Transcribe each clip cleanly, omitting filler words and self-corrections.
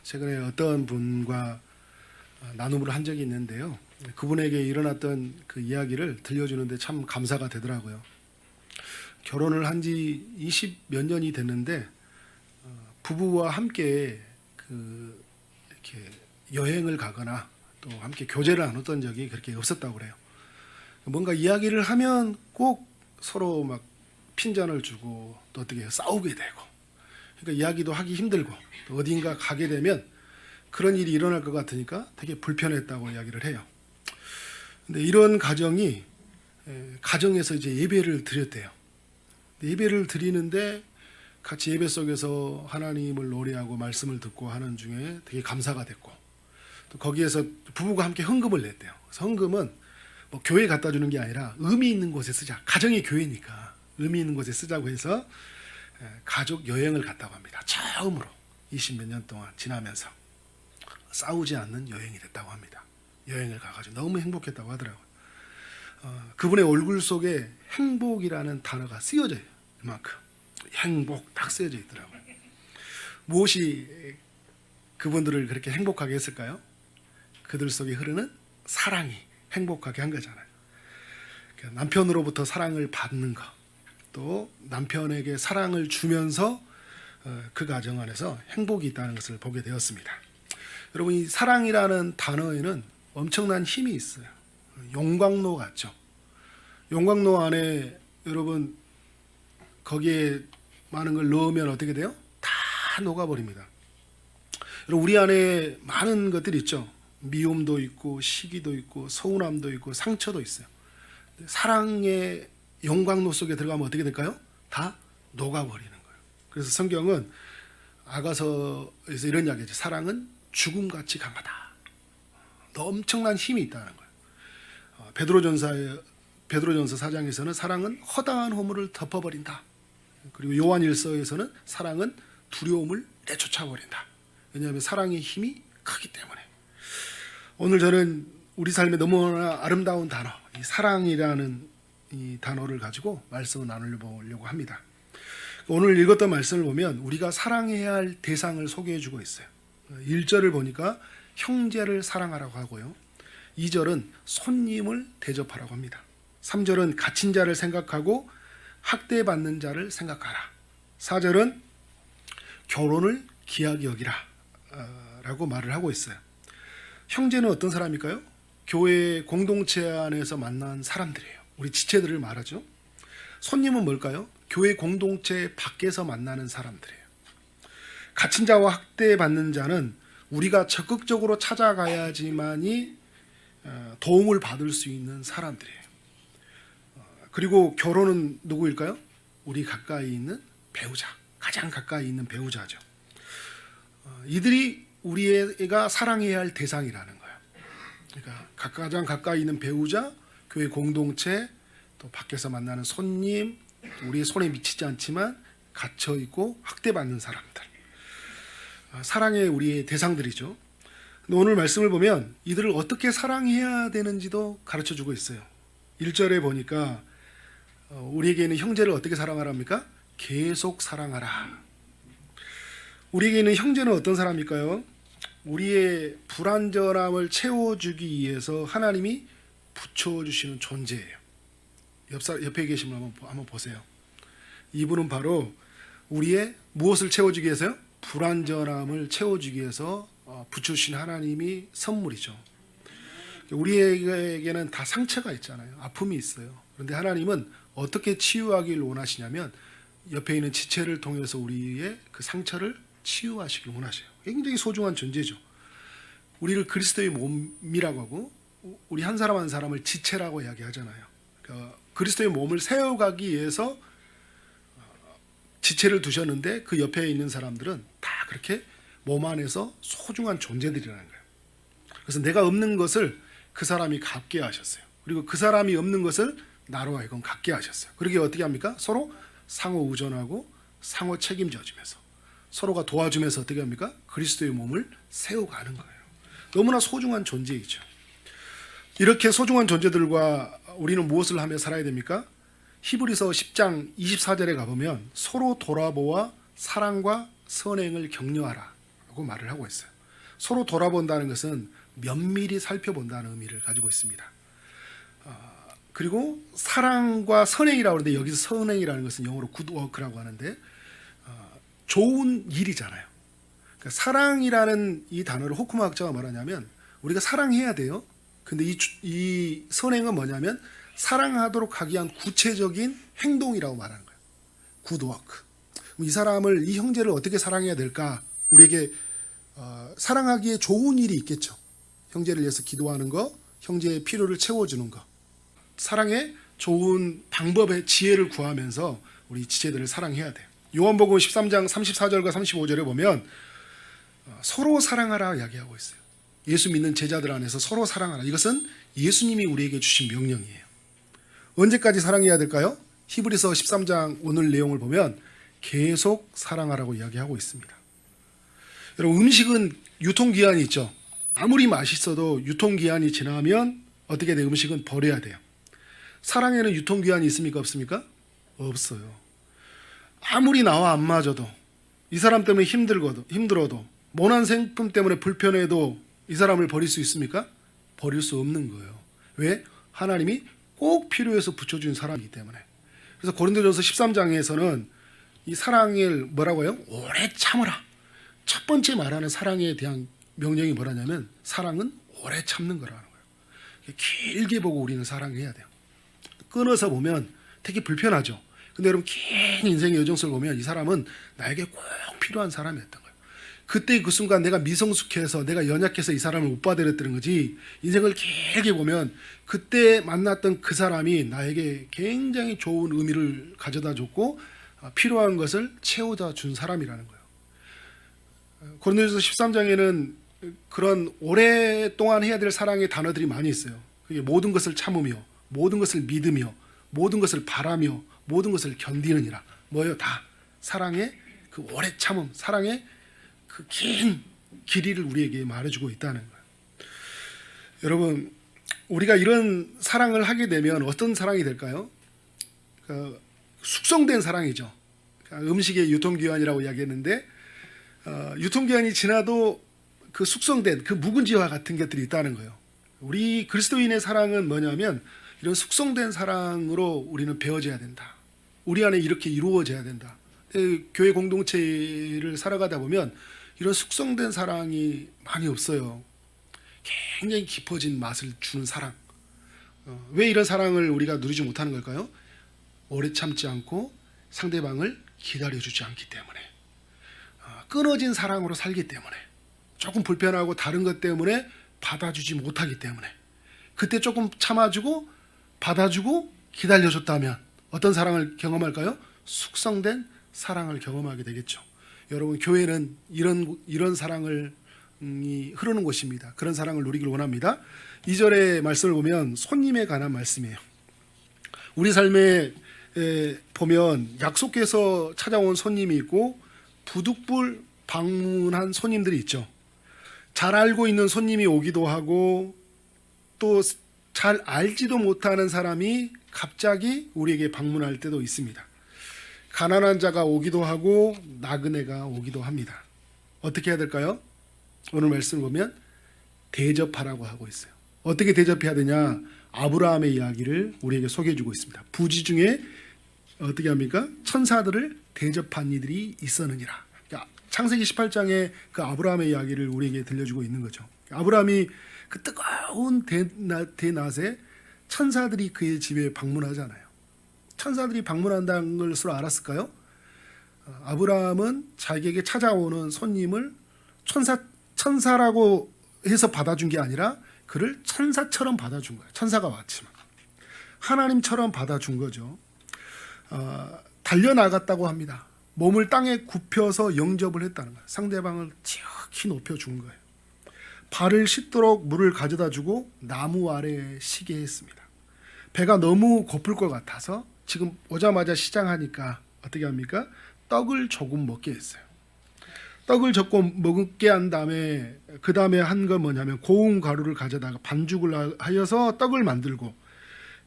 최근에 어떤 분과 나눔을 한 적이 있는데요. 그분에게 일어났던 그 이야기를 들려주는데 참 감사가 되더라고요. 결혼을 한 지 20 몇 년이 됐는데 부부와 함께 이렇게 여행을 가거나 또 함께 교제를 나눴던 적이 그렇게 없었다고 그래요. 뭔가 이야기를 하면 꼭 서로 막 핀잔을 주고 또 어떻게 싸우게 되고, 그러니까 이야기도 하기 힘들고 또 어딘가 가게 되면 그런 일이 일어날 것 같으니까 되게 불편했다고 이야기를 해요. 근데 이런 가정이 가정에서 이제 예배를 드렸대요. 예배를 드리는데 같이 예배 속에서 하나님을 노래하고 말씀을 듣고 하는 중에 되게 감사가 됐고, 또 거기에서 부부가 함께 헌금을 냈대요. 그래서 헌금은 뭐 교회 갖다 주는 게 아니라 의미 있는 곳에 쓰자. 가정이 교회니까 의미 있는 곳에 쓰자고 해서 가족 여행을 갔다고 합니다. 처음으로 20 몇 년 동안 지나면서 싸우지 않는 여행이 됐다고 합니다. 여행을 가가지고 너무 행복했다고 하더라고요. 그분의 얼굴 속에 행복이라는 단어가 쓰여져요. 이만큼 행복 딱 쓰여져 있더라고요. 무엇이 그분들을 그렇게 행복하게 했을까요? 그들 속에 흐르는 사랑이 행복하게 한 거잖아요. 남편으로부터 사랑을 받는 것, 또 남편에게 사랑을 주면서 그 가정 안에서 행복이 있다는 것을 보게 되었습니다. 여러분, 이 사랑이라는 단어에는 엄청난 힘이 있어요. 용광로 같죠. 용광로 안에 여러분 거기에 많은 걸 넣으면 어떻게 돼요? 다 녹아버립니다. 여러분, 우리 안에 많은 것들이 있죠. 미움도 있고 시기도 있고 서운함도 있고 상처도 있어요. 사랑의 용광로 속에 들어가면 어떻게 될까요? 다 녹아버리는 거예요. 그래서 성경은 아가서에서 이런 이야기죠. 사랑은 죽음같이 강하다. 엄청난 힘이 있다는 거예요. 베드로전서 4장에서는 사랑은 허다한 허물을 덮어버린다. 그리고 요한일서에서는 사랑은 두려움을 내쫓아버린다. 왜냐하면 사랑의 힘이 크기 때문에. 오늘 저는 우리 삶에 너무나 아름다운 단어, 이 사랑이라는 이 단어를 가지고 말씀을 나누려고 합니다. 오늘 읽었던 말씀을 보면 우리가 사랑해야 할 대상을 소개해 주고 있어요. 1절을 보니까 형제를 사랑하라고 하고요. 2절은 손님을 대접하라고 합니다. 3절은 갇힌 자를 생각하고 학대받는 자를 생각하라. 4절은 결혼을 귀하게 여기라 라고 말을 하고 있어요. 형제는 어떤 사람일까요? 교회 공동체 안에서 만난 사람들이에요. 우리 지체들을 말하죠. 손님은 뭘까요? 교회 공동체 밖에서 만나는 사람들이에요. 갇힌 자와 학대받는 자는 우리가 적극적으로 찾아가야지만이 도움을 받을 수 있는 사람들이에요. 그리고 결혼은 누구일까요? 우리 가까이 있는 배우자, 가장 가까이 있는 배우자죠. 이들이 우리가 사랑해야 할 대상이라는 거예요. 그러니까 가장 가까이 있는 배우자, 교회 공동체, 또 밖에서 만나는 손님, 우리의 손에 미치지 않지만 갇혀 있고 학대받는 사람들, 사랑의 우리의 대상들이죠. 오늘 말씀을 보면 이들을 어떻게 사랑해야 되는지도 가르쳐주고 있어요. 1절에 보니까 우리에게는 형제를 어떻게 사랑하랍니까? 계속 사랑하라. 우리에게는 형제는 어떤 사람일까요? 우리의 불완전함을 채워주기 위해서 하나님이 붙여주시는 존재예요. 옆에 계신 분 한번 보세요. 이분은 바로 우리의 무엇을 채워주기 위해서요? 불완전함을 채워주기 위해서 붙여주신 하나님이 선물이죠. 우리에게는 다 상처가 있잖아요. 아픔이 있어요. 그런데 하나님은 어떻게 치유하기를 원하시냐면 옆에 있는 지체를 통해서 우리의 그 상처를 치유하시길 원하셔요. 굉장히 소중한 존재죠. 우리를 그리스도의 몸이라고 하고 우리 한 사람 한 사람을 지체라고 이야기하잖아요. 그러니까 그리스도의 몸을 세워가기 위해서 지체를 두셨는데 그 옆에 있는 사람들은 다 그렇게 몸 안에서 소중한 존재들이라는 거예요. 그래서 내가 없는 것을 그 사람이 갖게 하셨어요. 그리고 그 사람이 없는 것을 나로 하여금 갖게 하셨어요. 그러게 어떻게 합니까? 서로 상호 의존하고 상호 책임져주면서 서로가 도와주면서 어떻게 합니까? 그리스도의 몸을 세워가는 거예요. 너무나 소중한 존재이죠. 이렇게 소중한 존재들과 우리는 무엇을 하며 살아야 됩니까? 히브리서 10장 24절에 가보면 서로 돌아보아 사랑과 선행을 격려하라 라고 말을 하고 있어요. 서로 돌아본다는 것은 면밀히 살펴본다는 의미를 가지고 있습니다. 그리고 사랑과 선행이라고 하는데 여기서 선행이라는 것은 영어로 굿워크라고 하는데 좋은 일이잖아요. 그러니까 사랑이라는 이 단어를 호쿠마 학자가 말하냐면 우리가 사랑해야 돼요. 근데 이 선행은 뭐냐면 사랑하도록 하기 위한 구체적인 행동이라고 말하는 거예요. 굿워크. 이 사람을, 이 형제를 어떻게 사랑해야 될까? 우리에게 사랑하기에 좋은 일이 있겠죠. 형제를 위해서 기도하는 거, 형제의 필요를 채워주는 거. 사랑의 좋은 방법의 지혜를 구하면서 우리 지체들을 사랑해야 돼요. 요한복음 13장 34절과 35절에 보면 서로 사랑하라 이야기하고 있어요. 예수 믿는 제자들 안에서 서로 사랑하라. 이것은 예수님이 우리에게 주신 명령이에요. 언제까지 사랑해야 될까요? 히브리서 13장 오늘 내용을 보면 계속 사랑하라고 이야기하고 있습니다. 여러분, 음식은 유통기한이 있죠. 아무리 맛있어도 유통기한이 지나면 어떻게 돼요? 음식은 버려야 돼요. 사랑에는 유통기한이 있습니까? 없습니까? 없어요. 아무리 나와 안 맞아도, 이 사람 때문에 힘들어도, 모난 생품 때문에 불편해도 이 사람을 버릴 수 있습니까? 버릴 수 없는 거예요. 왜? 하나님이 꼭 필요해서 붙여준 사람이기 때문에. 그래서 고린도전서 13장에서는 이 사랑을 뭐라고 해요? 오래 참으라. 첫 번째 말하는 사랑에 대한 명령이 뭐라냐면 사랑은 오래 참는 거라는 거예요. 길게 보고 우리는 사랑해야 돼요. 끊어서 보면 되게 불편하죠. 근데 여러분, 긴 인생의 여정 속을 보면 이 사람은 나에게 꼭 필요한 사람이었던 거예요. 그때 그 순간 내가 미성숙해서, 내가 연약해서 이 사람을 못 받아들였다는 거지, 인생을 길게 보면 그때 만났던 그 사람이 나에게 굉장히 좋은 의미를 가져다 줬고 필요한 것을 채워다 준 사람이라는 거예요. 고린도전서 13장에는 그런 오랫동안 해야 될 사랑의 단어들이 많이 있어요. 그게 모든 것을 참으며, 모든 것을 믿으며, 모든 것을 바라며, 모든 것을 견디느니라. 뭐예요? 다 사랑의 그 오래 참음, 사랑의 그 긴 길이를 우리에게 말해주고 있다는 거예요. 여러분, 우리가 이런 사랑을 하게 되면 어떤 사랑이 될까요? 숙성된 사랑이죠. 음식의 유통기한이라고 이야기했는데 유통기한이 지나도 그 숙성된 그 묵은지와 같은 것들이 있다는 거예요. 우리 그리스도인의 사랑은 뭐냐면 이런 숙성된 사랑으로 우리는 배워져야 된다. 우리 안에 이렇게 이루어져야 된다. 교회 공동체를 살아가다 보면 이런 숙성된 사랑이 많이 없어요. 굉장히 깊어진 맛을 주는 사랑. 왜 이런 사랑을 우리가 누리지 못하는 걸까요? 오래 참지 않고 상대방을 기다려주지 않기 때문에, 끊어진 사랑으로 살기 때문에, 조금 불편하고 다른 것 때문에 받아주지 못하기 때문에, 그때 조금 참아주고 받아주고 기다려줬다면 어떤 사랑을 경험할까요? 숙성된 사랑을 경험하게 되겠죠. 여러분, 교회는 이런 사랑을 흐르는 곳입니다. 그런 사랑을 누리길 원합니다. 2절의 말씀을 보면 손님에 관한 말씀이에요. 우리 삶에 보면 약속해서 찾아온 손님이 있고 부득불 방문한 손님들이 있죠. 잘 알고 있는 손님이 오기도 하고 또 잘 알지도 못하는 사람이 갑자기 우리에게 방문할 때도 있습니다. 가난한 자가 오기도 하고 나그네가 오기도 합니다. 어떻게 해야 될까요? 오늘 말씀을 보면 대접하라고 하고 있어요. 어떻게 대접해야 되냐? 아브라함의 이야기를 우리에게 소개해주고 있습니다. 부지 중에 어떻게 합니까? 천사들을 대접한 이들이 있었느니라. 그러니까 창세기 18장에 그 아브라함의 이야기를 우리에게 들려주고 있는 거죠. 아브라함이 그 뜨거운 대낮에 천사들이 그의 집에 방문하잖아요. 천사들이 방문한다는 것을 알았을까요? 아브라함은 자기에게 찾아오는 손님을 천사라고 해서 받아준 게 아니라 그를 천사처럼 받아준 거예요. 천사가 왔지만 하나님처럼 받아준 거죠. 달려나갔다고 합니다. 몸을 땅에 굽혀서 영접을 했다는 거예요. 상대방을 지극히 높여준 거예요. 발을 씻도록 물을 가져다 주고 나무 아래에 쉬게 했습니다. 배가 너무 고플 것 같아서 지금 오자마자 시장하니까 어떻게 합니까? 떡을 조금 먹게 했어요. 떡을 조금 먹게 한 다음에 그 다음에 한 건 뭐냐면 고운 가루를 가져다가 반죽을 하여서 떡을 만들고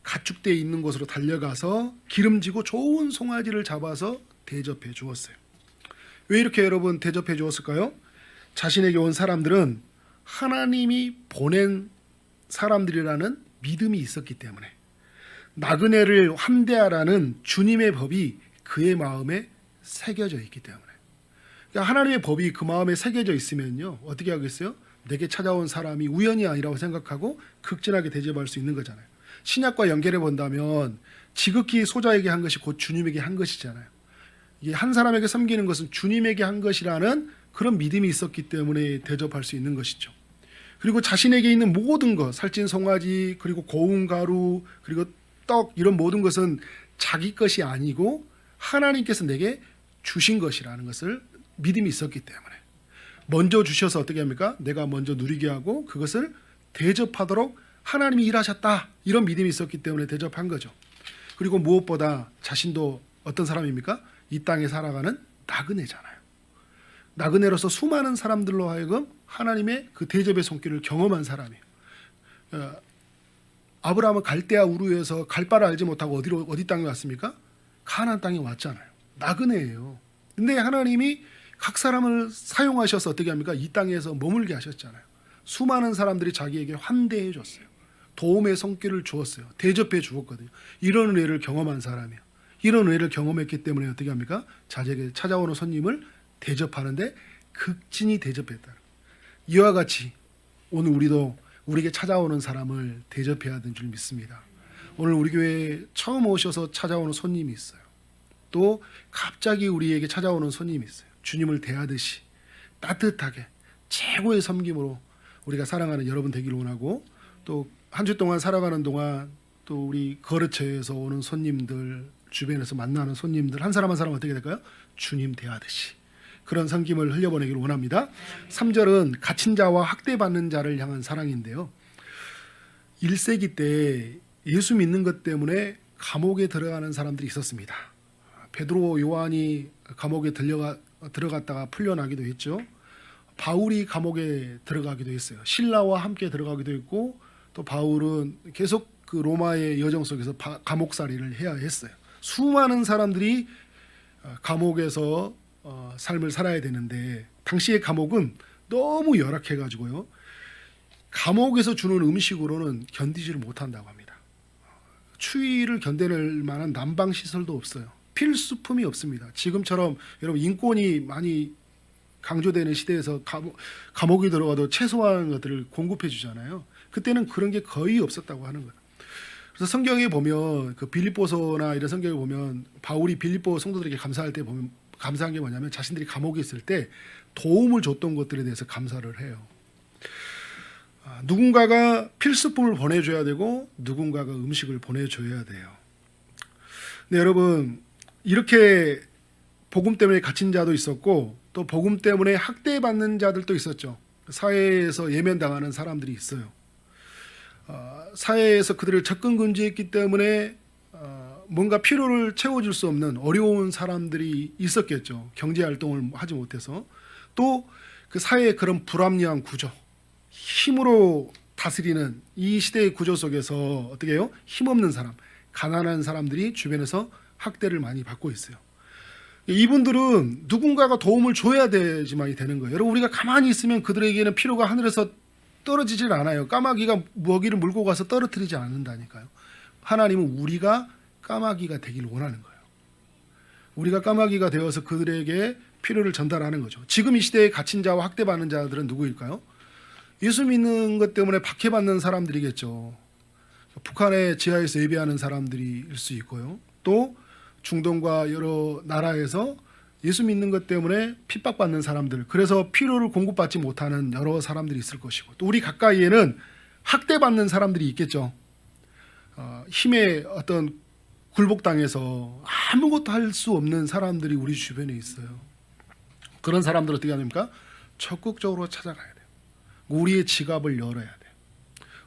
가축대에 있는 곳으로 달려가서 기름지고 좋은 송아지를 잡아서 대접해 주었어요. 왜 이렇게 여러분 대접해 주었을까요? 자신에게 온 사람들은 하나님이 보낸 사람들이라는 믿음이 있었기 때문에 나그네를 환대하라는 주님의 법이 그의 마음에 새겨져 있기 때문에 그러니까 하나님의 법이 그 마음에 새겨져 있으면요 어떻게 하겠어요? 내게 찾아온 사람이 우연이 아니라고 생각하고 극진하게 대접할 수 있는 거잖아요. 신약과 연결해 본다면 지극히 소자에게 한 것이 곧 주님에게 한 것이잖아요. 이게 한 사람에게 섬기는 것은 주님에게 한 것이라는 그런 믿음이 있었기 때문에 대접할 수 있는 것이죠. 그리고 자신에게 있는 모든 것, 살찐 송아지, 그리고 고운 가루, 그리고 떡 이런 모든 것은 자기 것이 아니고 하나님께서 내게 주신 것이라는 것을 믿음이 있었기 때문에 먼저 주셔서 어떻게 합니까? 내가 먼저 누리게 하고 그것을 대접하도록 하나님이 일하셨다. 이런 믿음이 있었기 때문에 대접한 거죠. 그리고 무엇보다 자신도 어떤 사람입니까? 이 땅에 살아가는 나그네잖아요. 나그네로서 수많은 사람들로 하여금 하나님의 그 대접의 손길을 경험한 사람이에요. 아브라함은 갈대아 우르에서 갈 바를 알지 못하고 어디 땅에 왔습니까? 가나안 땅에 왔잖아요. 나그네예요. 근데 하나님이 각 사람을 사용하셔서 어떻게 합니까? 이 땅에서 머물게 하셨잖아요. 수많은 사람들이 자기에게 환대해 줬어요. 도움의 손길을 주었어요. 대접해 주었거든요. 이런 은혜를 경험한 사람이에요. 이런 은혜를 경험했기 때문에 어떻게 합니까? 자기에게 찾아오는 손님을 대접하는데 극진히 대접했다. 이와 같이 오늘 우리도 우리에게 찾아오는 사람을 대접해야 되는 줄 믿습니다. 오늘 우리 교회에 처음 오셔서 찾아오는 손님이 있어요. 또 갑자기 우리에게 찾아오는 손님이 있어요. 주님을 대하듯이 따뜻하게 최고의 섬김으로 우리가 사랑하는 여러분 되기를 원하고 또 한 주 동안 살아가는 동안 또 우리 거래처에서 오는 손님들 주변에서 만나는 손님들 한 사람 한 사람 어떻게 될까요? 주님 대하듯이 그런 섬김을 흘려보내기를 원합니다. 3절은 갇힌 자와 학대받는 자를 향한 사랑인데요. 1세기 때 예수 믿는 것 때문에 감옥에 들어가는 사람들이 있었습니다. 베드로 요한이 감옥에 들어갔다가 풀려나기도 했죠. 바울이 감옥에 들어가기도 했어요. 신라와 함께 들어가기도 했고 또 바울은 계속 그 로마의 여정 속에서 감옥살이를 해야 했어요. 수많은 사람들이 감옥에서 삶을 살아야 되는데 당시의 감옥은 너무 열악해가지고요. 감옥에서 주는 음식으로는 견디지를 못한다고 합니다. 추위를 견뎌낼 만한 난방 시설도 없어요. 필수품이 없습니다. 지금처럼 여러분 인권이 많이 강조되는 시대에서 감옥에 들어가도 최소한 것들을 공급해 주잖아요. 그때는 그런 게 거의 없었다고 하는 거예요. 그래서 성경에 보면 그 빌립보서나 이런 성경에 보면 바울이 빌립보 성도들에게 감사할 때 보면 감사한 게 뭐냐면 자신들이 감옥에 있을 때 도움을 줬던 것들에 대해서 감사를 해요. 누군가가 필수품을 보내줘야 되고 누군가가 음식을 보내줘야 돼요. 근데 여러분 이렇게 복음 때문에 갇힌 자도 있었고 또 복음 때문에 학대받는 자들도 있었죠. 사회에서 예면당하는 사람들이 있어요. 사회에서 그들을 접근 금지했기 때문에 뭔가 필요를 채워줄 수 없는 어려운 사람들이 있었겠죠. 경제활동을 하지 못해서. 또 그 사회의 그런 불합리한 구조, 힘으로 다스리는 이 시대의 구조 속에서 어떻게 해요? 힘없는 사람, 가난한 사람들이 주변에서 학대를 많이 받고 있어요. 이분들은 누군가가 도움을 줘야 되지만이 되는 거예요. 여러분 우리가 가만히 있으면 그들에게는 필요가 하늘에서 떨어지질 않아요. 까마귀가 먹이를 물고 가서 떨어뜨리지 않는다니까요. 하나님은 우리가 까마귀가 되기를 원하는 거예요. 우리가 까마귀가 되어서 그들에게 필요를 전달하는 거죠. 지금 이 시대에 갇힌 자와 학대받는 자들은 누구일까요? 예수 믿는 것 때문에 박해받는 사람들이겠죠. 북한의 지하에서 예배하는 사람들일 수 있고요. 또 중동과 여러 나라에서 예수 믿는 것 때문에 핍박받는 사람들, 그래서 필요를 공급받지 못하는 여러 사람들이 있을 것이고 또 우리 가까이에는 학대받는 사람들이 있겠죠. 힘의 어떤 굴복당해서 아무것도 할 수 없는 사람들이 우리 주변에 있어요. 그런 사람들 어떻게 합니까? 적극적으로 찾아가야 돼요. 우리의 지갑을 열어야 돼요.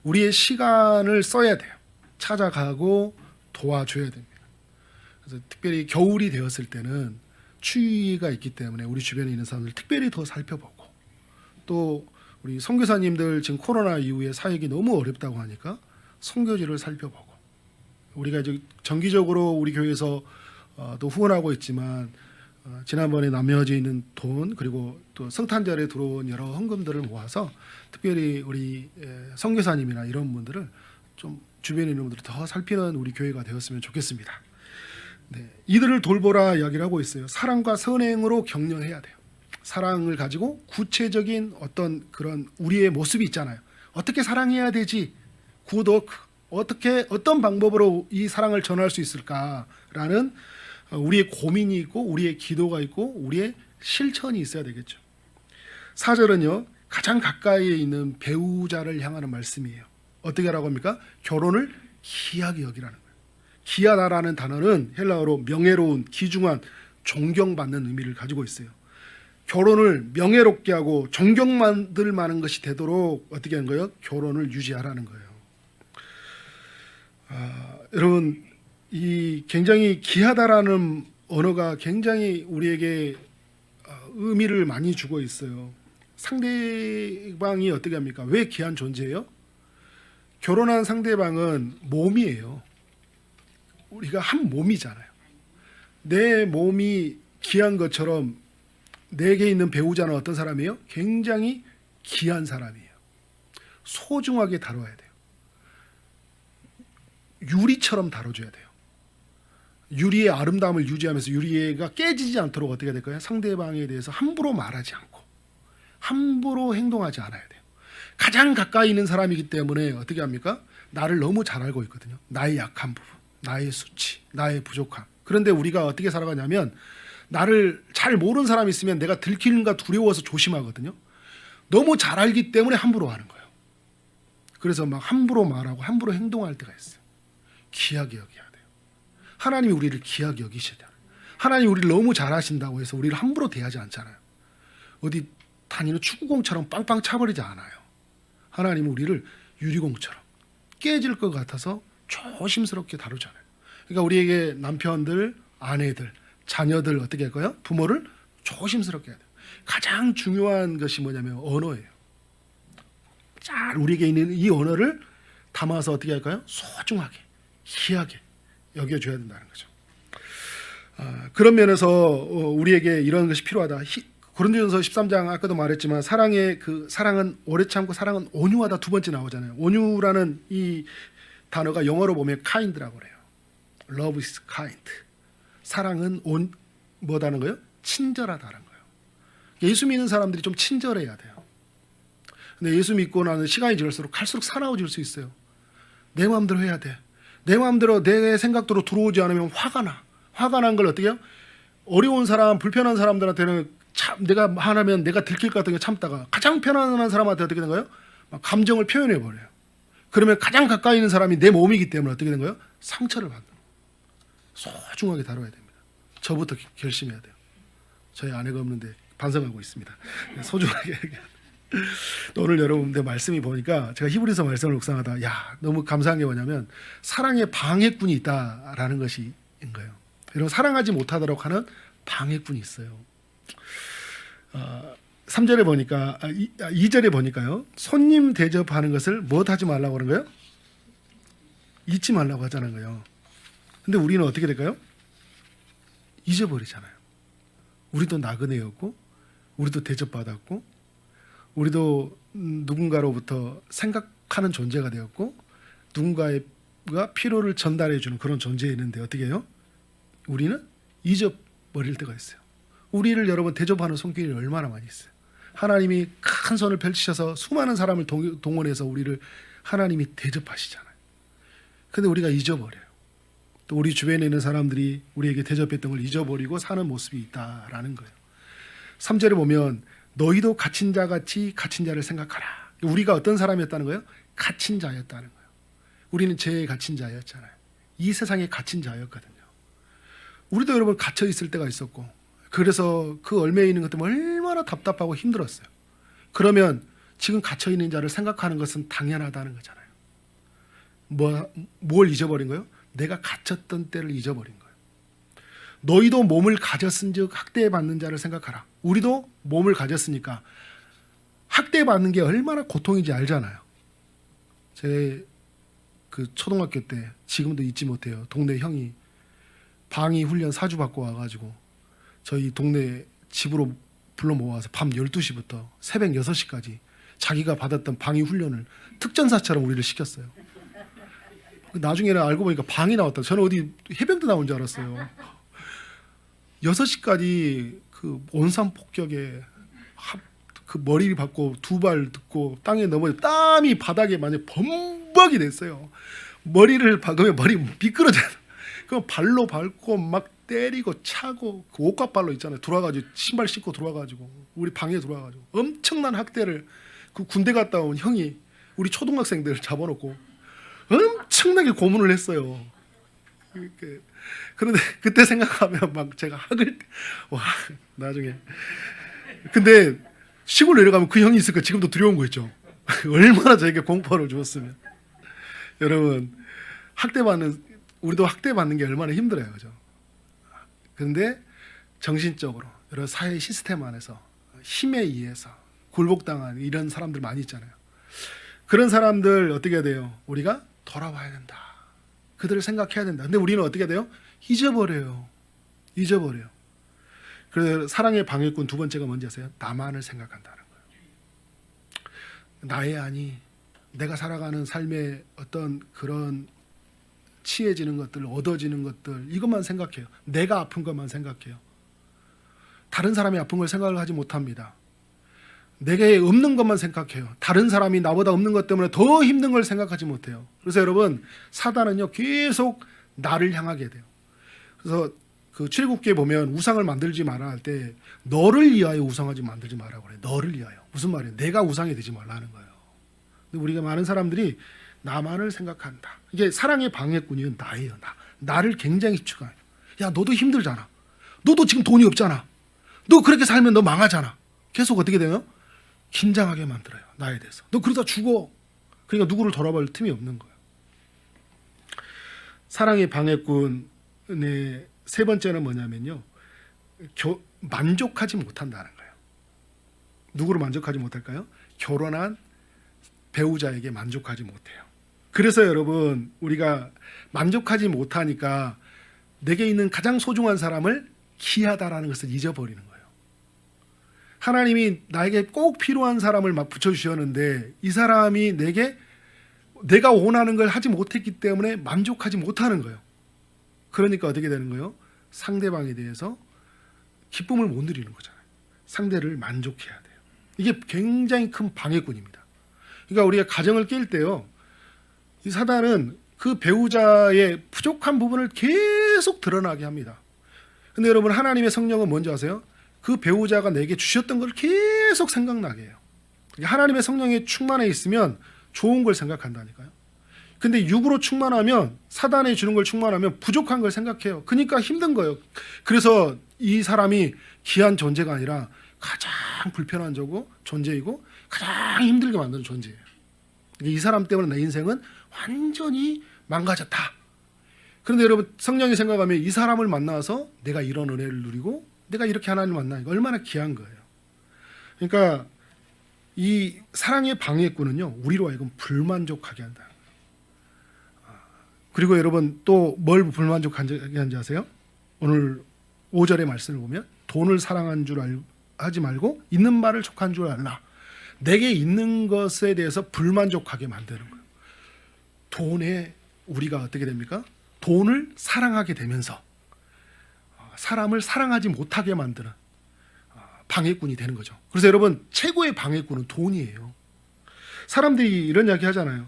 우리의 시간을 써야 돼요. 찾아가고 도와줘야 됩니다. 그래서 특별히 겨울이 되었을 때는 추위가 있기 때문에 우리 주변에 있는 사람들 특별히 더 살펴보고 또 우리 선교사님들 지금 코로나 이후에 사역이 너무 어렵다고 하니까 선교지를 살펴보고 우리가 이제 정기적으로 우리 교회에서 또 후원하고 있지만 지난번에 나누어져 있는 돈 그리고 또 성탄절에 들어온 여러 헌금들을 모아서 특별히 우리 선교사님이나 이런 분들을 좀 주변에 있는 분들을 더 살피는 우리 교회가 되었으면 좋겠습니다. 네, 이들을 돌보라 이야기를 하고 있어요. 사랑과 선행으로 격려해야 돼요. 사랑을 가지고 구체적인 어떤 그런 우리의 모습이 있잖아요. 어떻게 사랑해야 되지? 어떻게 어떤 방법으로 이 사랑을 전할 수 있을까라는 우리의 고민이 있고 우리의 기도가 있고 우리의 실천이 있어야 되겠죠. 4절은요. 가장 가까이에 있는 배우자를 향하는 말씀이에요. 어떻게 하라고 합니까? 결혼을 귀하게 여기라는 거예요. 귀하다라는 단어는 헬라어로 명예로운, 귀중한, 존경받는 의미를 가지고 있어요. 결혼을 명예롭게 하고 존경받을 만한 것이 되도록 어떻게 하는 거예요? 결혼을 유지하라는 거예요. 여러분 이 굉장히 귀하다라는 언어가 굉장히 우리에게 의미를 많이 주고 있어요. 상대방이 어떻게 합니까? 왜 귀한 존재예요? 결혼한 상대방은 몸이에요. 우리가 한 몸이잖아요. 내 몸이 귀한 것처럼 내게 있는 배우자는 어떤 사람이에요? 굉장히 귀한 사람이에요. 소중하게 다뤄야 돼요. 유리처럼 다뤄줘야 돼요. 유리의 아름다움을 유지하면서 유리가 깨지지 않도록 어떻게 될까요? 상대방에 대해서 함부로 말하지 않고 함부로 행동하지 않아야 돼요. 가장 가까이 있는 사람이기 때문에 어떻게 합니까? 나를 너무 잘 알고 있거든요. 나의 약한 부분, 나의 수치, 나의 부족함. 그런데 우리가 어떻게 살아가냐면 나를 잘 모르는 사람이 있으면 내가 들키는가 두려워서 조심하거든요. 너무 잘 알기 때문에 함부로 하는 거예요. 그래서 막 함부로 말하고 함부로 행동할 때가 있어요. 귀하게 여겨야 돼요. 하나님이 우리를 귀하게 여기셔야 돼요. 하나님이 우리를 너무 잘하신다고 해서 우리를 함부로 대하지 않잖아요. 어디 다니는 축구공처럼 빵빵 차버리지 않아요. 하나님은 우리를 유리공처럼 깨질 것 같아서 조심스럽게 다루잖아요. 그러니까 우리에게 남편들, 아내들, 자녀들 어떻게 할까요? 부모를 조심스럽게 해야 돼요. 가장 중요한 것이 뭐냐면 언어예요. 잘 우리에게 있는 이 언어를 담아서 어떻게 할까요? 소중하게, 귀하게 여겨줘야 된다는 거죠. 그런 면에서 우리에게 이런 것이 필요하다. 고린도전서 13장 아까도 말했지만 사랑은 오래 참고 사랑은 온유하다 두 번째 나오잖아요. 온유라는 이 단어가 영어로 보면 kind라고 그래요. Love is kind. 사랑은 뭐다는 거예요? 친절하다는 거예요. 예수 믿는 사람들이 좀 친절해야 돼요. 근데 예수 믿고 나는 시간이 지날수록 갈수록 사나워질 수 있어요. 내 마음대로 해야 돼. 내 마음대로 내 생각대로 들어오지 않으면 화가 나. 화가 난 걸 어떻게 해요? 어려운 사람, 불편한 사람들한테는 내가 하나면 내가 들킬 것 같은 게 참다가 가장 편안한 사람한테 어떻게 된 거예요? 막 감정을 표현해 버려요. 그러면 가장 가까이 있는 사람이 내 몸이기 때문에 어떻게 된 거예요? 상처를 받는 거예요. 소중하게 다뤄야 됩니다. 저부터 결심해야 돼요. 저희 아내가 없는데 반성하고 있습니다. 소중하게. 오늘 여러분들 말씀이 보니까 제가 히브리서 말씀을 묵상하다 너무 감사한 게 뭐냐면 사랑의 방해꾼이 있다라는 것인 거예요. 여러분 사랑하지 못하도록 하는 방해꾼이 있어요. 3절에 보니까 2절에 보니까요. 손님 대접하는 것을 무엇하지 말라고 하는 거예요? 잊지 말라고 하자는 거예요. 근데 우리는 어떻게 될까요? 잊어버리잖아요. 우리도 나그네였고 우리도 대접받았고 우리도 누군가로부터 생각하는 존재가 되었고 누군가가 필요를 전달해 주는 그런 존재였는데 어떻게 해요? 우리는 잊어버릴 때가 있어요. 우리를 여러분 대접하는 손길이 얼마나 많이 있어요. 하나님이 큰 손을 펼치셔서 수많은 사람을 동원해서 우리를 하나님이 대접하시잖아요. 근데 우리가 잊어버려요. 또 우리 주변에 있는 사람들이 우리에게 대접했던 걸 잊어버리고 사는 모습이 있다라는 거예요. 3절에 보면 너희도 갇힌 자같이 갇힌 자를 생각하라. 우리가 어떤 사람이었다는 거예요? 갇힌 자였다는 거예요. 우리는 죄에 갇힌 자였잖아요. 이 세상에 갇힌 자였거든요. 우리도 여러분 갇혀 있을 때가 있었고 그래서 그 얼매에 있는 것 때문에 얼마나 답답하고 힘들었어요. 그러면 지금 갇혀 있는 자를 생각하는 것은 당연하다는 거잖아요. 뭘 잊어버린 거예요? 내가 갇혔던 때를 잊어버린 거예요. 너희도 몸을 가졌은즉 학대받는 자를 생각하라. 우리도 몸을 가졌으니까 학대받는 게 얼마나 고통인지 알잖아요. 제 그 초등학교 때 지금도 잊지 못해요. 동네 형이 방위 훈련 사주 받고 와가지고 저희 동네 집으로 불러 모아서 밤 12시부터 새벽 6시까지 자기가 받았던 방위 훈련을 특전사처럼 우리를 시켰어요. 나중에는 알고 보니까 방이 나왔다. 저는 어디 해병대 나온 줄 알았어요. 6시까지 그 온산 폭격에 그 머리를 받고 두 발 듣고 땅에 넘어 땀이 바닥에 많이 범벅이 됐어요. 머리를 박으면 머리 미끄러져요. 그 발로 밟고 막 때리고 차고 그 옷값발로 있잖아요. 들어와가지고 신발 신고 들어와가지고 우리 방에 들어와가지고 엄청난 학대를 그 군대 갔다 온 형이 우리 초등학생들 잡아놓고 엄청나게 고문을 했어요. 그런데 그때 생각하면 막 제가 와 나중에 근데 시골 내려가면 그 형이 있을까 지금도 두려운 거 있죠. 얼마나 저에게 공포를 주었으면. 여러분 우리도 학대받는 게 얼마나 힘들어요, 그죠? 그런데 정신적으로 여러 사회 시스템 안에서 힘에 의해서 굴복당한 이런 사람들 많이 있잖아요. 그런 사람들 어떻게 해야 돼요? 우리가 돌아와야 된다. 그들을 생각해야 된다. 근데 우리는 어떻게 해야 돼요? 잊어버려요. 그래서 사랑의 방해꾼 두 번째가 뭔지 아세요? 나만을 생각한다는 거예요. 나의 안이 내가 살아가는 삶의 어떤 그런 치해지는 것들, 얻어지는 것들 이것만 생각해요. 내가 아픈 것만 생각해요. 다른 사람이 아픈 걸 생각을 하지 못합니다. 내게 없는 것만 생각해요. 다른 사람이 나보다 없는 것 때문에 더 힘든 걸 생각하지 못해요. 그래서 여러분 사단은요 계속 나를 향하게 돼요. 그래서 그 출애굽기에 보면 우상을 만들지 마라 할 때 너를 위하여 우상하지 만들지 마라고 그래요. 너를 위하여. 무슨 말이에요? 내가 우상이 되지 말라는 거예요. 근데 우리가 많은 사람들이 나만을 생각한다. 이게 사랑의 방해꾼이 나예요. 나를 굉장히 추가해요. 야 너도 힘들잖아. 너도 지금 돈이 없잖아. 너 그렇게 살면 너 망하잖아. 계속 어떻게 돼요? 긴장하게 만들어요. 나에 대해서. 너 그러다 죽어. 그러니까 누구를 돌아볼 틈이 없는 거예요. 사랑의 방해꾼의 세 번째는 뭐냐면요. 만족하지 못한다는 거예요. 누구를 만족하지 못할까요? 결혼한 배우자에게 만족하지 못해요. 그래서 여러분 우리가 만족하지 못하니까 내게 있는 가장 소중한 사람을 귀하다라는 것을 잊어버리는 거예요. 하나님이 나에게 꼭 필요한 사람을 막 붙여주셨는데 이 사람이 내가 원하는 걸 하지 못했기 때문에 만족하지 못하는 거예요. 그러니까 어떻게 되는 거예요? 상대방에 대해서 기쁨을 못 누리는 거잖아요. 상대를 만족해야 돼요. 이게 굉장히 큰 방해꾼입니다. 그러니까 우리가 가정을 깰 때요. 이 사단은 그 배우자의 부족한 부분을 계속 드러나게 합니다. 근데 여러분 하나님의 성령은 뭔지 아세요? 그 배우자가 내게 주셨던 걸 계속 생각나게 해요. 하나님의 성령이 충만해 있으면 좋은 걸 생각한다니까요. 근데 육으로 충만하면 사단이 주는 걸 충만하면 부족한 걸 생각해요. 그러니까 힘든 거예요. 그래서 이 사람이 귀한 존재가 아니라 가장 불편한 존재이고 가장 힘들게 만드는 존재예요. 이 사람 때문에 내 인생은 완전히 망가졌다. 그런데 여러분 성령이 생각하면 이 사람을 만나서 내가 이런 은혜를 누리고 내가 이렇게 하나님을 만나니까 얼마나 귀한 거예요. 그러니까 이 사랑의 방해꾼은요 우리로 하여금 불만족하게 한다. 그리고 여러분 또 뭘 불만족하게 하는지 아세요? 오늘 5절의 말씀을 보면 돈을 사랑한 줄 하지 말고 있는 말을 족한 줄 알라. 내게 있는 것에 대해서 불만족하게 만드는 거예요. 돈에 우리가 어떻게 됩니까? 돈을 사랑하게 되면서 사람을 사랑하지 못하게 만드는 방해꾼이 되는 거죠. 그래서 여러분 최고의 방해꾼은 돈이에요. 사람들이 이런 이야기 하잖아요.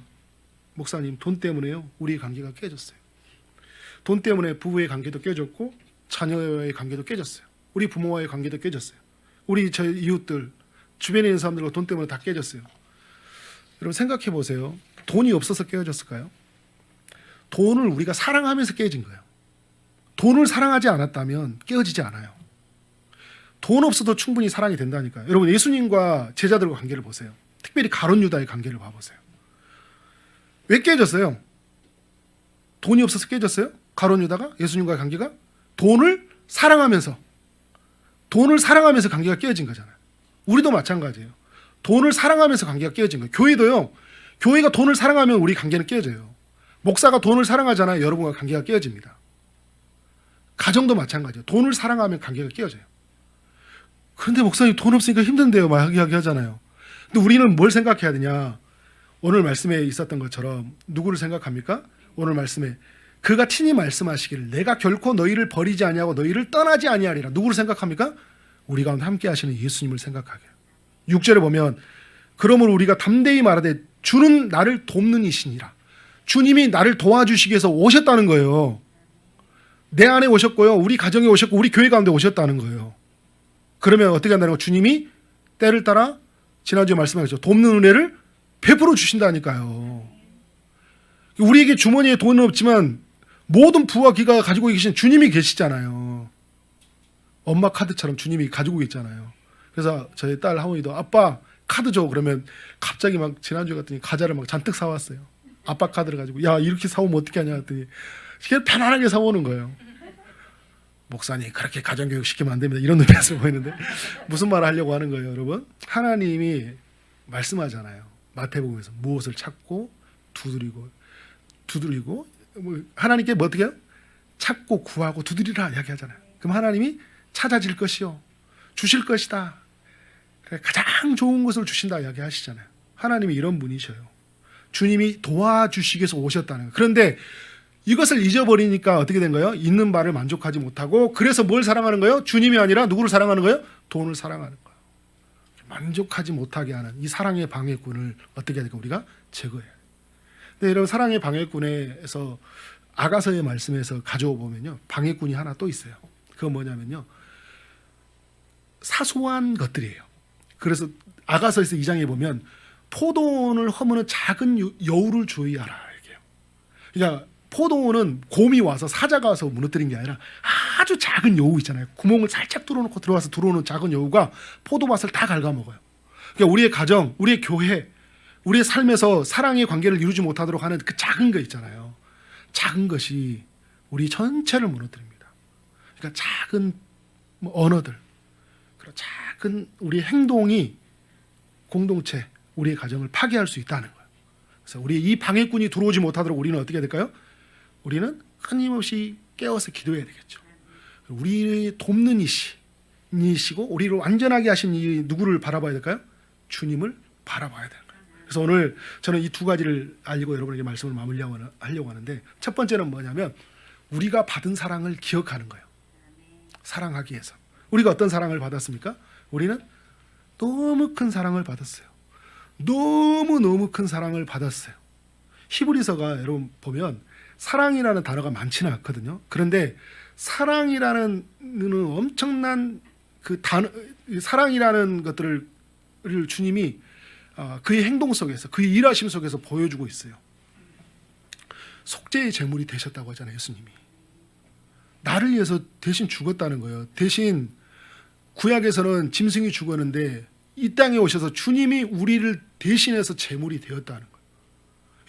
목사님 돈 때문에요 우리의 관계가 깨졌어요. 돈 때문에 부부의 관계도 깨졌고 자녀와의 관계도 깨졌어요. 우리 부모와의 관계도 깨졌어요. 우리 저희 이웃들 주변에 있는 사람들과 돈 때문에 다 깨졌어요. 여러분 생각해 보세요. 돈이 없어서 깨어졌을까요? 돈을 우리가 사랑하면서 깨진 거예요. 돈을 사랑하지 않았다면 깨어지지 않아요. 돈 없어도 충분히 사랑이 된다니까요. 여러분 예수님과 제자들과 관계를 보세요. 특별히 가룟 유다의 관계를 봐보세요. 왜 깨졌어요? 돈이 없어서 깨졌어요? 가룟 유다가 예수님과의 관계가 돈을 사랑하면서 관계가 깨어진 거잖아요. 우리도 마찬가지예요. 돈을 사랑하면서 관계가 깨어진 거예요. 교회도요. 교회가 돈을 사랑하면 우리 관계는 깨어져요. 목사가 돈을 사랑하잖아요. 여러분과 관계가 깨어집니다. 가정도 마찬가지예요. 돈을 사랑하면 관계가 깨어져요. 그런데 목사님 돈 없으니까 힘든데요 막 이야기하잖아요. 근데 우리는 뭘 생각해야 되냐. 오늘 말씀에 있었던 것처럼 누구를 생각합니까? 오늘 말씀에 그가 친히 말씀하시기를 내가 결코 너희를 버리지 아니하고 너희를 떠나지 아니하리라. 누구를 생각합니까? 우리 가운데 함께 하시는 예수님을 생각하게. 6절에 보면 그러므로 우리가 담대히 말하되 주는 나를 돕는 이시니라. 주님이 나를 도와주시기 위해서 오셨다는 거예요. 내 안에 오셨고요. 우리 가정에 오셨고 우리 교회 가운데 오셨다는 거예요. 그러면 어떻게 한다는 거? 주님이 때를 따라 지난주에 말씀하셨죠. 돕는 은혜를 베풀어 주신다니까요. 우리에게 주머니에 돈은 없지만 모든 부와 기가 가지고 계신 주님이 계시잖아요. 엄마 카드처럼 주님이 가지고 있잖아요. 그래서 저희 딸 하원이도 아빠 카드 줘. 그러면 갑자기 막 지난주에 갔더니 과자를 막 잔뜩 사왔어요. 아빠 카드를 가지고 야 이렇게 사오면 어떻게 하냐 했더니 그냥 편안하게 사오는 거예요. 목사님 그렇게 가정교육 시키면 안 됩니다. 이런 눈빛을 보이는데 무슨 말을 하려고 하는 거예요, 여러분? 하나님이 말씀하잖아요. 마태복음에서 무엇을 찾고 두드리고 하나님께 뭐 어떻게 해요? 찾고 구하고 두드리라 이야기하잖아요. 그럼 하나님이 찾아질 것이요 주실 것이다. 가장 좋은 것을 주신다 이야기하시잖아요. 하나님이 이런 분이셔요. 주님이 도와주시기 위해서 오셨다는 거예요. 그런데 이것을 잊어버리니까 어떻게 된 거예요? 있는 바를 만족하지 못하고 그래서 뭘 사랑하는 거예요? 주님이 아니라 누구를 사랑하는 거예요? 돈을 사랑하는 거예요. 만족하지 못하게 하는 이 사랑의 방해꾼을 어떻게 해야 될까? 우리가 제거해야 돼요. 근데 여러분 사랑의 방해꾼에서 아가서의 말씀에서 가져오 보면요. 방해꾼이 하나 또 있어요. 그건 뭐냐면요. 사소한 것들이에요. 그래서 아가서에서 2장에 보면 포도원을 허무는 작은 여우를 주의하라. 이게요. 그러니까 포도원은 곰이 와서 사자가 와서 무너뜨린 게 아니라 아주 작은 여우 있잖아요. 구멍을 살짝 뚫어놓고 들어와서 들어오는 작은 여우가 포도밭을 다 갉아먹어요. 그러니까 우리의 가정, 우리의 교회, 우리의 삶에서 사랑의 관계를 이루지 못하도록 하는 그 작은 거 있잖아요. 작은 것이 우리 전체를 무너뜨립니다. 그러니까 작은 언어들, 그리고 작은 우리 행동이 공동체, 우리의 가정을 파괴할 수 있다는 거예요. 그래서 우리 이 방해꾼이 들어오지 못하도록 우리는 어떻게 해야 될까요? 우리는 끊임없이 깨워서 기도해야 되겠죠. 우리를 돕는 이시고 우리를 완전하게 하신 이 누구를 바라봐야 될까요? 주님을 바라봐야 되는 거예요. 그래서 오늘 저는 이 두 가지를 알리고 여러분에게 말씀을 마무리하려고 하는데 첫 번째는 뭐냐면 우리가 받은 사랑을 기억하는 거예요. 사랑하기 위해서. 우리가 어떤 사랑을 받았습니까? 우리는 너무 큰 사랑을 받았어요. 너무 큰 사랑을 받았어요. 히브리서가 여러분 보면 사랑이라는 단어가 많지는 않거든요. 그런데 사랑이라는 엄청난 그 단어, 사랑이라는 것들을 주님이 그의 행동 속에서, 그의 일하심 속에서 보여주고 있어요. 속죄의 제물이 되셨다고 하잖아요, 예수님이. 나를 위해서 대신 죽었다는 거예요. 대신 구약에서는 짐승이 죽었는데 이 땅에 오셔서 주님이 우리를 대신해서 제물이 되었다는 거예요.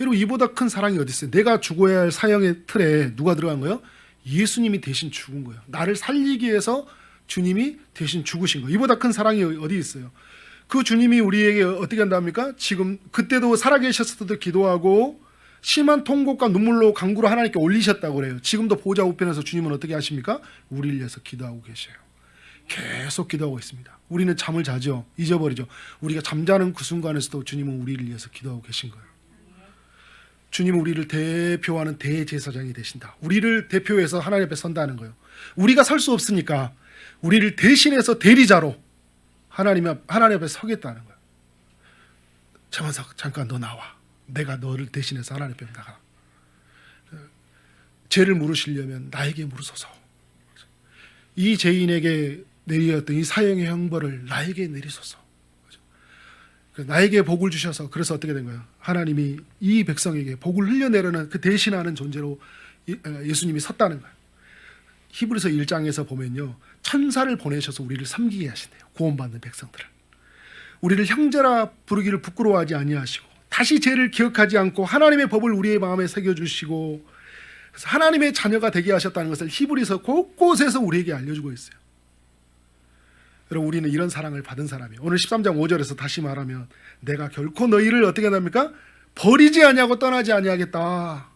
여러분 이보다 큰 사랑이 어디 있어요? 내가 죽어야 할 사형의 틀에 누가 들어간 거예요? 예수님이 대신 죽은 거예요. 나를 살리기 위해서 주님이 대신 죽으신 거예요. 이보다 큰 사랑이 어디 있어요? 그 주님이 우리에게 어떻게 한답니까? 지금 그때도 살아계셨을 때도 기도하고 심한 통곡과 눈물로 간구를 하나님께 올리셨다고 그래요. 지금도 보좌 우편에서 주님은 어떻게 하십니까? 우리를 위해서 기도하고 계셔요. 계속 기도하고 있습니다. 우리는 잠을 자죠. 잊어버리죠. 우리가 잠자는 그 순간에서도 주님은 우리를 위해서 기도하고 계신 거예요. 주님은 우리를 대표하는 대제사장이 되신다. 우리를 대표해서 하나님 앞에 선다는 거예요. 우리가 설 수 없으니까 우리를 대신해서 대리자로 하나님 앞에 서겠다는 거예요. 차만석 잠깐 너 나와. 내가 너를 대신해서 하나님 앞에 나가. 죄를 물으시려면 나에게 물으소서. 이 죄인에게 내리었던 이 사형의 형벌을 나에게 내리소서. 나에게 복을 주셔서 그래서 어떻게 된 거예요? 하나님이 이 백성에게 복을 흘려내려는 그 대신하는 존재로 예수님이 섰다는 거예요. 히브리서 1장에서 보면요. 천사를 보내셔서 우리를 섬기게 하신대요. 구원받는 백성들을. 우리를 형제라 부르기를 부끄러워하지 아니하시고 다시 죄를 기억하지 않고 하나님의 법을 우리의 마음에 새겨주시고 그래서 하나님의 자녀가 되게 하셨다는 것을 히브리서 곳곳에서 우리에게 알려주고 있어요. 여러분 우리는 이런 사랑을 받은 사람이에요. 오늘 13장 5절에서 다시 말하면 내가 결코 너희를 어떻게 한답니까? 버리지 아니하고 떠나지 아니하겠다.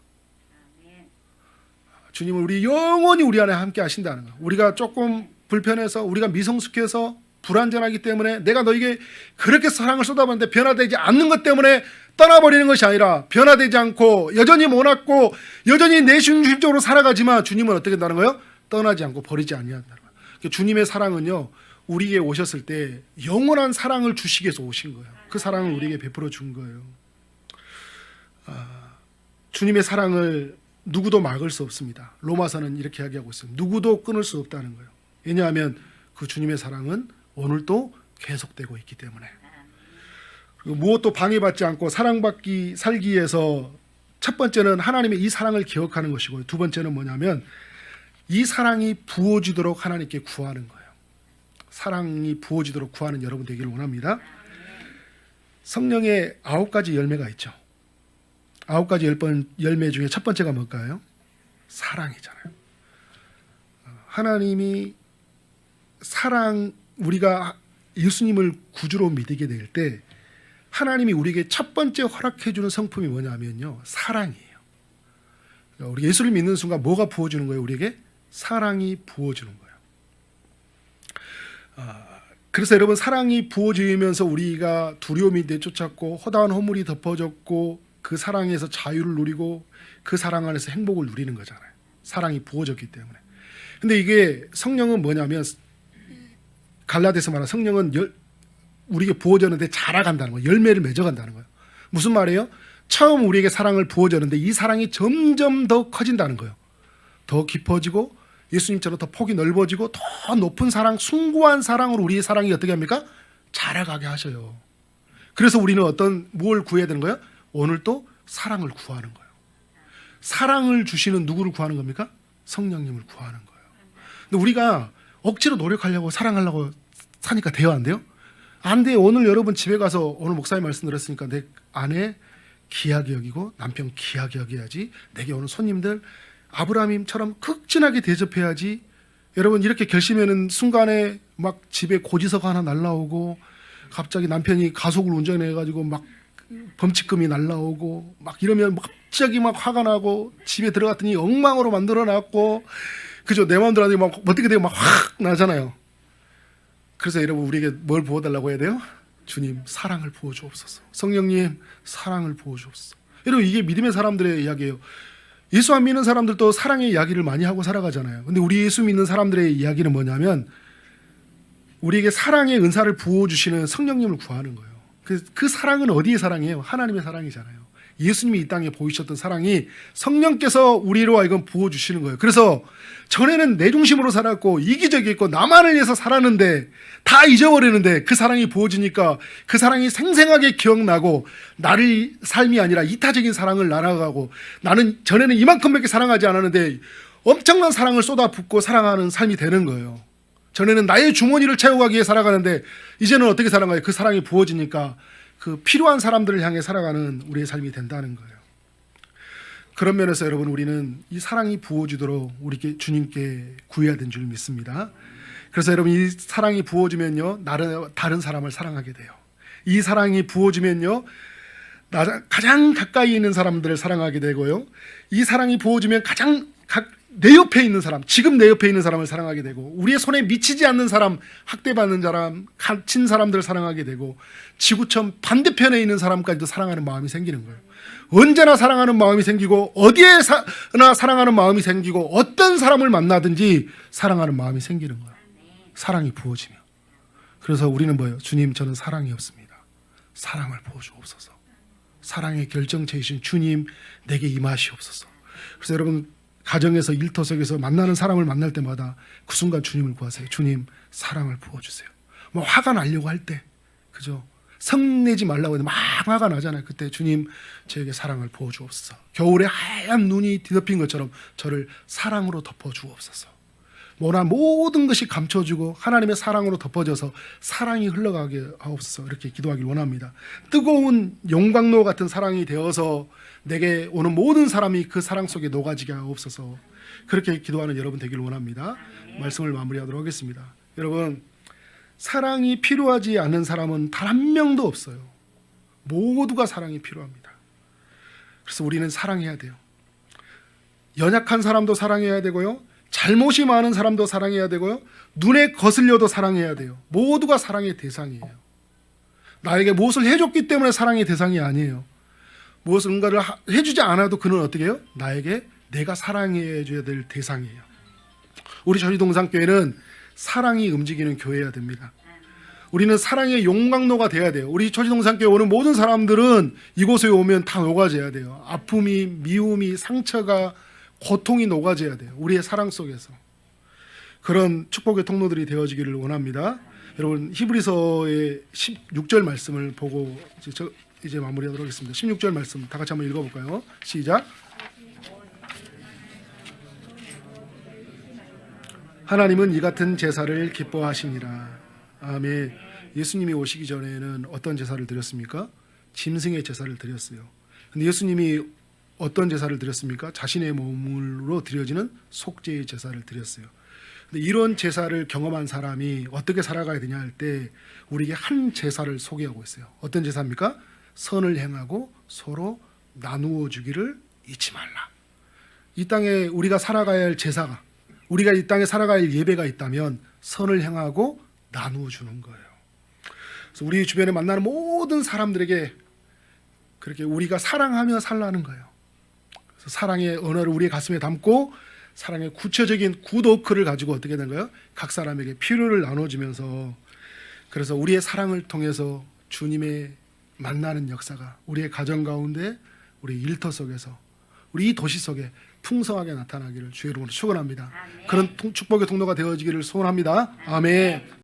주님은 우리 영원히 우리 안에 함께 하신다는 거예요. 우리가 조금 불편해서, 우리가 미성숙해서 불완전하기 때문에 내가 너에게 그렇게 사랑을 쏟아붓는데 변화되지 않는 것 때문에 떠나버리는 것이 아니라, 변화되지 않고 여전히 모났고 여전히 내중심적으로 살아가지만 주님은 어떻게 한다는 거예요? 떠나지 않고 버리지 아니한다는 거예요. 그러니까 주님의 사랑은요, 우리에게 오셨을 때 영원한 사랑을 주시기 위해서 오신 거예요. 그 사랑을 우리에게 베풀어 준 거예요. 주님의 사랑을 누구도 막을 수 없습니다. 로마서는 이렇게 이야기하고 있습니다. 누구도 끊을 수 없다는 거예요. 왜냐하면 그 주님의 사랑은 오늘도 계속되고 있기 때문에. 그리고 무엇도 방해받지 않고 사랑받기 살기 위해서 첫 번째는 하나님의 이 사랑을 기억하는 것이고, 두 번째는 뭐냐면 이 사랑이 부어지도록 하나님께 구하는 거예요. 사랑이 부어지도록 구하는 여러분 되기를 원합니다. 성령의 9가지 열매가 있죠. 9가지 열매 중에 첫 번째가 뭘까요? 사랑이잖아요. 하나님이 사랑, 우리가 예수님을 구주로 믿게 될 때 하나님이 우리에게 첫 번째 허락해 주는 성품이 뭐냐면요, 사랑이에요. 우리 예수를 믿는 순간 뭐가 부어주는 거예요? 우리에게 사랑이 부어주는 거예요. 그래서 여러분, 사랑이 부어지면서 우리가 두려움이 내쫓았고 허다한 허물이 덮어졌고 그 사랑에서 자유를 누리고 그 사랑 안에서 행복을 누리는 거잖아요. 사랑이 부어졌기 때문에. 근데 이게 성령은 뭐냐면, 갈라디아서 말하는 성령은 우리에게 부어졌는데 자라간다는 거예요. 열매를 맺어간다는 거예요. 무슨 말이에요? 처음 우리에게 사랑을 부어졌는데 이 사랑이 점점 더 커진다는 거예요. 더 깊어지고 예수님처럼 더 폭이 넓어지고 더 높은 사랑, 숭고한 사랑으로 우리의 사랑이 어떻게 합니까? 자라가게 하셔요. 그래서 우리는 뭘 구해야 되는 거예요? 오늘 또 사랑을 구하는 거예요. 사랑을 주시는 누구를 구하는 겁니까? 성령님을 구하는 거예요. 근데 우리가 억지로 노력하려고 사랑하려고 사니까 돼요, 안 돼요? 안 돼요. 오늘 여러분 집에 가서 오늘 목사님 말씀 들었으니까 내 아내 귀하게 여기고 남편 귀하게 여겨야지, 내게 오는 손님들 아브라함처럼 극진하게 대접해야지. 여러분, 이렇게 결심하는 순간에 막 집에 고지서가 하나 날라오고 갑자기 남편이 가속을 운전해가지고 막 범칙금이 날라오고 막 이러면 갑자기 막 화가 나고 집에 들어갔더니 엉망으로 만들어놨고, 그죠? 내 마음대로 하니 막 어떻게 되고 막 확 나잖아요. 그래서 여러분, 우리에게 뭘 부어달라고 해야 돼요? 주님, 사랑을 부어주옵소서. 성령님, 사랑을 부어주옵소서. 여러분, 이게 믿음의 사람들의 이야기예요. 예수 안 믿는 사람들도 사랑의 이야기를 많이 하고 살아가잖아요. 근데 우리 예수 믿는 사람들의 이야기는 뭐냐면 우리에게 사랑의 은사를 부어주시는 성령님을 구하는 거예요. 그 사랑은 어디의 사랑이에요? 하나님의 사랑이잖아요. 예수님이 이 땅에 보이셨던 사랑이 성령께서 우리로 하여금 부어주시는 거예요. 그래서 전에는 내 중심으로 살았고 이기적이었고 나만을 위해서 살았는데 다 잊어버리는데 그 사랑이 부어지니까 그 사랑이 생생하게 기억나고 나를 삶이 아니라 이타적인 사랑을 나눠가고, 나는 전에는 이만큼밖에 사랑하지 않았는데 엄청난 사랑을 쏟아붓고 사랑하는 삶이 되는 거예요. 전에는 나의 주머니를 채워가기 위해 살아가는데 이제는 어떻게 살아가요? 그 사랑이 부어지니까 그 필요한 사람들을 향해 살아가는 우리의 삶이 된다는 거예요. 그런 면에서 여러분, 우리는 이 사랑이 부어지도록 우리 주님께 구해야 되는 줄 믿습니다. 그래서 여러분, 이 사랑이 부어지면요, 다른 사람을 사랑하게 돼요. 이 사랑이 부어지면요, 가장 가까이 있는 사람들을 사랑하게 되고요, 이 사랑이 부어지면 가장 내 옆에 있는 사람, 지금 내 옆에 있는 사람을 사랑하게 되고, 우리의 손에 미치지 않는 사람, 학대받는 사람, 갇힌 사람들을 사랑하게 되고, 지구촌 반대편에 있는 사람까지도 사랑하는 마음이 생기는 거예요. 언제나 사랑하는 마음이 생기고, 어디에나 사랑하는 마음이 생기고, 어떤 사람을 만나든지 사랑하는 마음이 생기는 거예요. 사랑이 부어지면. 그래서 우리는 뭐예요? 주님, 저는 사랑이 없습니다. 사랑을 부어주옵소서. 사랑의 결정체이신 주님, 내게 임하시옵소서. 그래서 여러분, 가정에서 일터석에서 만나는 사람을 만날 때마다 그 순간 주님을 구하세요. 주님, 사랑을 부어주세요. 뭐 화가 나려고 할 때, 그죠? 성내지 말라고 해도 막 화가 나잖아요. 그때 주님, 저에게 사랑을 부어주옵소서. 겨울에 하얀 눈이 뒤덮인 것처럼 저를 사랑으로 덮어주옵소서. 뭐나 모든 것이 감춰주고 하나님의 사랑으로 덮어져서 사랑이 흘러가게 하옵소서. 이렇게 기도하길 원합니다. 뜨거운 용광로 같은 사랑이 되어서 내게 오는 모든 사람이 그 사랑 속에 녹아지게 하옵소서. 그렇게 기도하는 여러분 되길 원합니다. 말씀을 마무리하도록 하겠습니다. 여러분, 사랑이 필요하지 않은 사람은 단 한 명도 없어요. 모두가 사랑이 필요합니다. 그래서 우리는 사랑해야 돼요. 연약한 사람도 사랑해야 되고요. 잘못이 많은 사람도 사랑해야 되고요. 눈에 거슬려도 사랑해야 돼요. 모두가 사랑의 대상이에요. 나에게 무엇을 해줬기 때문에 사랑의 대상이 아니에요. 무엇을 뭔가를 해주지 않아도 그는 어떻게 해요? 나에게 내가 사랑해줘야 될 대상이에요. 우리 저희동산교회는 사랑이 움직이는 교회여야 됩니다. 우리는 사랑의 용광로가 돼야 돼요. 우리 저희동산교회 오는 모든 사람들은 이곳에 오면 다 녹아져야 돼요. 아픔이, 미움이, 상처가, 고통이 녹아져야 돼요. 우리의 사랑 속에서. 그런 축복의 통로들이 되어지기를 원합니다. 여러분 히브리서의 16절 말씀을 보고 이제 마무리하도록 하겠습니다. 16절 말씀 다 같이 한번 읽어볼까요? 시작. 하나님은 이 같은 제사를 기뻐하시니라. 아멘. 예수님이 오시기 전에는 어떤 제사를 드렸습니까? 짐승의 제사를 드렸어요. 근데 예수님이 어떤 제사를 드렸습니까? 자신의 몸으로 드려지는 속죄의 제사를 드렸어요. 근데 이런 제사를 경험한 사람이 어떻게 살아가야 되냐 할 때 우리에게 한 제사를 소개하고 있어요. 어떤 제사입니까? 선을 행하고 서로 나누어 주기를 잊지 말라. 이 땅에 우리가 살아가야 할 제사가, 우리가 이 땅에 살아가야 할 예배가 있다면 선을 행하고 나누어 주는 거예요. 그래서 우리 주변에 만나는 모든 사람들에게 그렇게 우리가 사랑하며 살라는 거예요. 그래서 사랑의 언어를 우리의 가슴에 담고 사랑의 구체적인 굿워크를 가지고 어떻게 된 거예요? 각 사람에게 필요를 나눠주면서, 그래서 우리의 사랑을 통해서 주님의 만나는 역사가 우리의 가정 가운데, 우리 일터 속에서, 우리 이 도시 속에 풍성하게 나타나기를 주의 이름으로 축원합니다. 그런 축복의 통로가 되어지기를 소원합니다. 아멘.